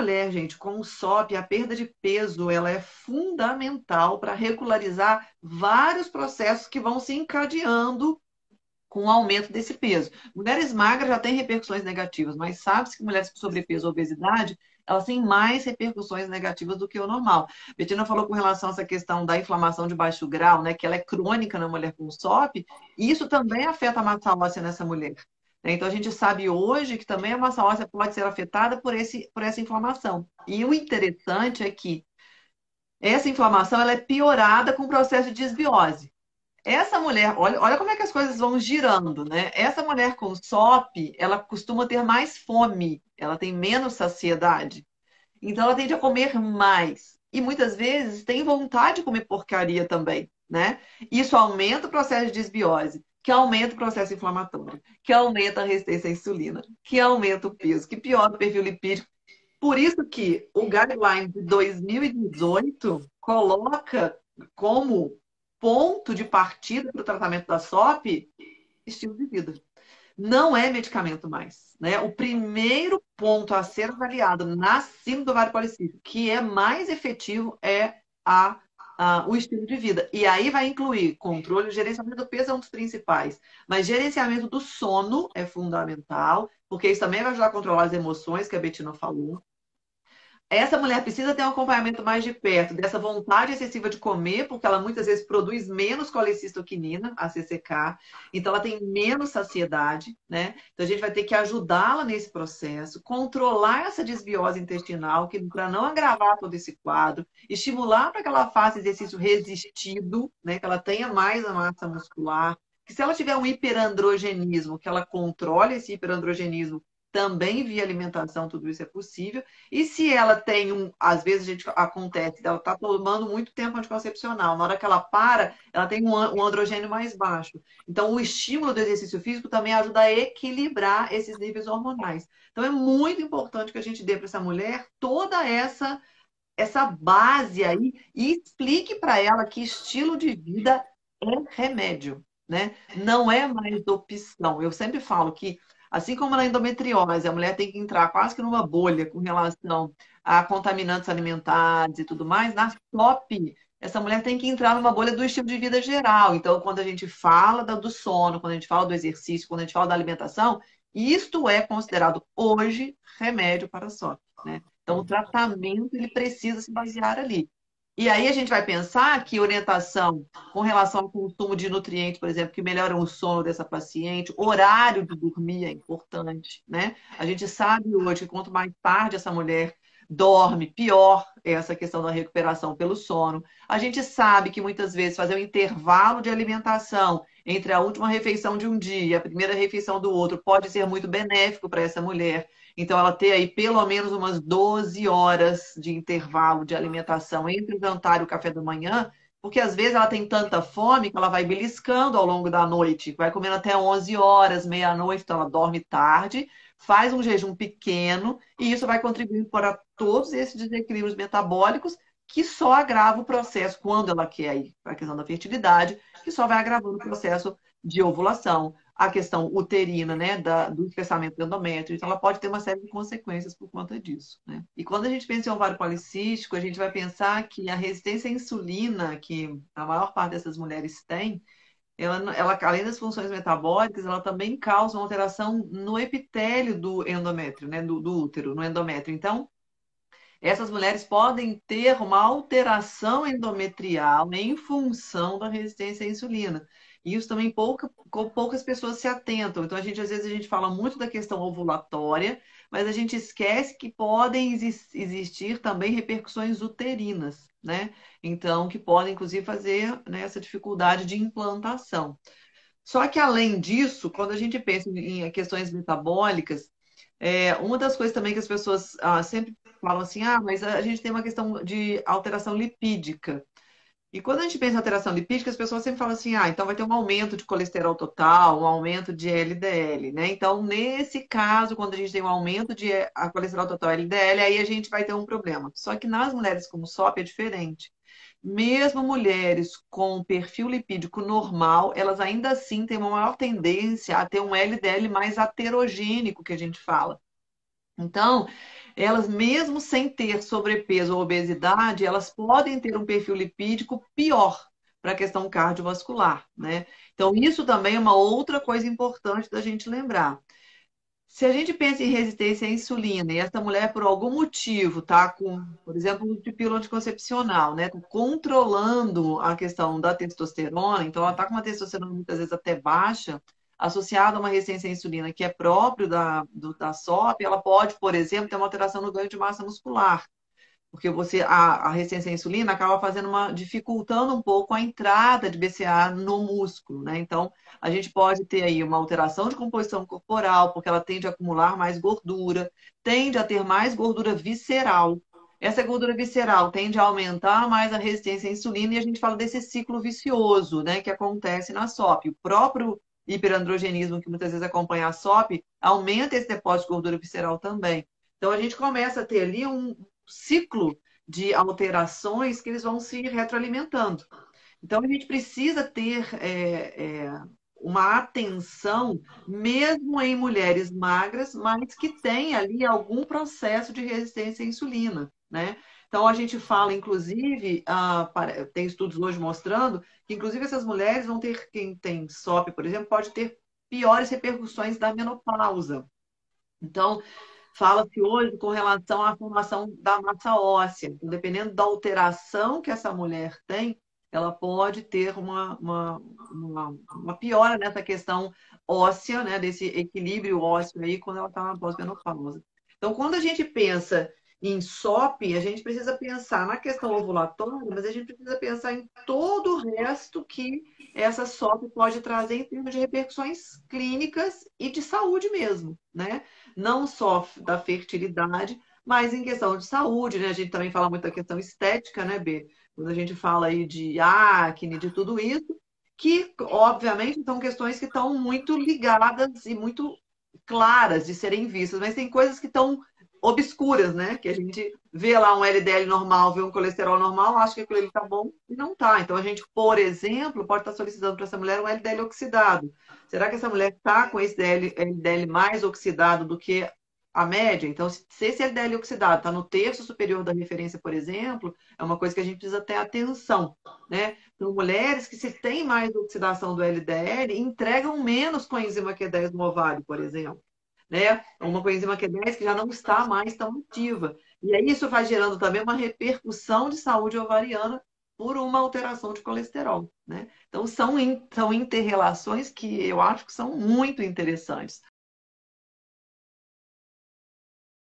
mulher, gente, com o SOP, a perda de peso, ela é fundamental para regularizar vários processos que vão se encadeando com o aumento desse peso. Mulheres magras já têm repercussões negativas, mas sabe-se que mulheres com sobrepeso ou obesidade, elas têm mais repercussões negativas do que o normal. Betina falou com relação a essa questão da inflamação de baixo grau, né, que ela é crônica na mulher com SOP, e isso também afeta a massa óssea nessa mulher. Né? Então, a gente sabe hoje que também a massa óssea pode ser afetada por essa inflamação. E o interessante é que essa inflamação ela é piorada com o processo de desbiose. Essa mulher, olha como é que as coisas vão girando, né? Essa mulher com SOP, ela costuma ter mais fome, ela tem menos saciedade. Então ela tende a comer mais. E muitas vezes tem vontade de comer porcaria também, né? Isso aumenta o processo de desbiose, que aumenta o processo inflamatório, que aumenta a resistência à insulina, que aumenta o peso, que piora o perfil lipídico. Por isso que o guideline de 2018 coloca como ponto de partida para o tratamento da SOP estilo de vida. Não é medicamento mais, né? O primeiro ponto a ser avaliado na síndrome do ovário policístico, que é mais efetivo, é o estilo de vida. E aí vai incluir controle, gerenciamento do peso é um dos principais, mas gerenciamento do sono é fundamental, porque isso também vai ajudar a controlar as emoções, que a Betina falou. Essa mulher precisa ter um acompanhamento mais de perto dessa vontade excessiva de comer, porque ela muitas vezes produz menos colecistoquinina, a CCK, então ela tem menos saciedade, né? Então a gente vai ter que ajudá-la nesse processo, controlar essa desbiose intestinal, para não agravar todo esse quadro, estimular para que ela faça exercício resistido, né? Que ela tenha mais a massa muscular, que se ela tiver um hiperandrogenismo, que ela controle esse hiperandrogenismo também via alimentação, tudo isso é possível. E se ela tem às vezes acontece, ela está tomando muito tempo anticoncepcional, na hora que ela para, ela tem um androgênio mais baixo. Então, o estímulo do exercício físico também ajuda a equilibrar esses níveis hormonais. Então, é muito importante que a gente dê para essa mulher toda essa base aí e explique para ela que estilo de vida é remédio, né? Não é mais opção. Eu sempre falo que, assim como na endometriose, a mulher tem que entrar quase que numa bolha com relação a contaminantes alimentares e tudo mais, na SOP, essa mulher tem que entrar numa bolha do estilo de vida geral. Então, quando a gente fala do sono, quando a gente fala do exercício, quando a gente fala da alimentação, isto é considerado hoje remédio para a SOP, né? Então, o tratamento ele precisa se basear ali. E aí a gente vai pensar que orientação com relação ao consumo de nutrientes, por exemplo, que melhoram o sono dessa paciente, horário de dormir é importante, né? A gente sabe hoje que quanto mais tarde essa mulher dorme, pior é essa questão da recuperação pelo sono. A gente sabe que muitas vezes fazer um intervalo de alimentação entre a última refeição de um dia e a primeira refeição do outro pode ser muito benéfico para essa mulher. Então, ela ter aí pelo menos umas 12 horas de intervalo de alimentação entre o jantar e o café da manhã, porque às vezes ela tem tanta fome que ela vai beliscando ao longo da noite, vai comendo até 11 horas, meia-noite, então ela dorme tarde, faz um jejum pequeno, e isso vai contribuindo para todos esses desequilíbrios metabólicos que só agrava o processo quando ela quer ir para a questão da fertilidade, que só vai agravando o processo de ovulação, a questão uterina, né, do espessamento do endométrio. Então, ela pode ter uma série de consequências por conta disso, né? E quando a gente pensa em ovário policístico, a gente vai pensar que a resistência à insulina, que a maior parte dessas mulheres tem, ela, além das funções metabólicas, ela também causa uma alteração no epitélio do endométrio, né, do útero, no endométrio. Então, essas mulheres podem ter uma alteração endometrial em função da resistência à insulina. E isso também poucas pessoas se atentam. Então, às vezes, a gente fala muito da questão ovulatória, mas a gente esquece que podem existir também repercussões uterinas, né? Então, que podem, inclusive, fazer, né, essa dificuldade de implantação. Só que, além disso, quando a gente pensa em questões metabólicas, uma das coisas também que as pessoas sempre falam assim, mas a gente tem uma questão de alteração lipídica. E quando a gente pensa em alteração lipídica, as pessoas sempre falam assim, então vai ter um aumento de colesterol total, um aumento de LDL, né? Então, nesse caso, quando a gente tem um aumento de colesterol total e LDL, aí a gente vai ter um problema. Só que nas mulheres como SOP é diferente. Mesmo mulheres com perfil lipídico normal, elas ainda assim têm uma maior tendência a ter um LDL mais aterogênico, que a gente fala. Então, elas mesmo sem ter sobrepeso ou obesidade, elas podem ter um perfil lipídico pior para a questão cardiovascular, né? Então, isso também é uma outra coisa importante da gente lembrar. Se a gente pensa em resistência à insulina e essa mulher, por algum motivo, tá com, por exemplo, de pílula anticoncepcional, né, tá controlando a questão da testosterona, então ela tá com uma testosterona muitas vezes até baixa, associada a uma resistência à insulina que é próprio da SOP, ela pode, por exemplo, ter uma alteração no ganho de massa muscular. Porque a resistência à insulina acaba fazendo dificultando um pouco a entrada de BCA no músculo, né? Então, a gente pode ter aí uma alteração de composição corporal, porque ela tende a acumular mais gordura, tende a ter mais gordura visceral. Essa gordura visceral tende a aumentar mais a resistência à insulina e a gente fala desse ciclo vicioso, né, que acontece na SOP. O próprio hiperandrogenismo, que muitas vezes acompanha a SOP, aumenta esse depósito de gordura visceral também. Então, a gente começa a ter ali um ciclo de alterações que eles vão se retroalimentando. Então, a gente precisa ter uma atenção, mesmo em mulheres magras, mas que tem ali algum processo de resistência à insulina, né? Então, a gente fala, inclusive, tem estudos hoje mostrando que, inclusive, essas mulheres vão ter, quem tem SOP, por exemplo, pode ter piores repercussões da menopausa. Então, fala-se hoje com relação à formação da massa óssea. Então, dependendo da alteração que essa mulher tem, ela pode ter uma piora nessa questão óssea, né, desse equilíbrio ósseo aí, quando ela está na pós-menopausa. Então, quando a gente pensa em SOP, a gente precisa pensar na questão ovulatória, mas a gente precisa pensar em todo o resto que essa SOP pode trazer em termos de repercussões clínicas e de saúde mesmo, né? Não só da fertilidade, mas em questão de saúde, né? A gente também fala muito da questão estética, né, B? Quando a gente fala aí de acne, de tudo isso, que, obviamente, são questões que estão muito ligadas e muito claras de serem vistas, mas tem coisas que estão obscuras, né? Que a gente vê lá um LDL normal, vê um colesterol normal, acha que aquilo ali tá bom e não tá. Então a gente, por exemplo, pode estar solicitando para essa mulher um LDL oxidado. Será que essa mulher está com esse LDL mais oxidado do que a média? Então, se esse LDL oxidado está no terço superior da referência, por exemplo, é uma coisa que a gente precisa ter atenção, né? Então, mulheres que se tem mais oxidação do LDL entregam menos coenzima Q10 no ovário, por exemplo, né? Uma coenzima Q10 que já não está mais tão ativa. E aí isso vai gerando também uma repercussão de saúde ovariana por uma alteração de colesterol, né? Então são interrelações que eu acho que são muito interessantes.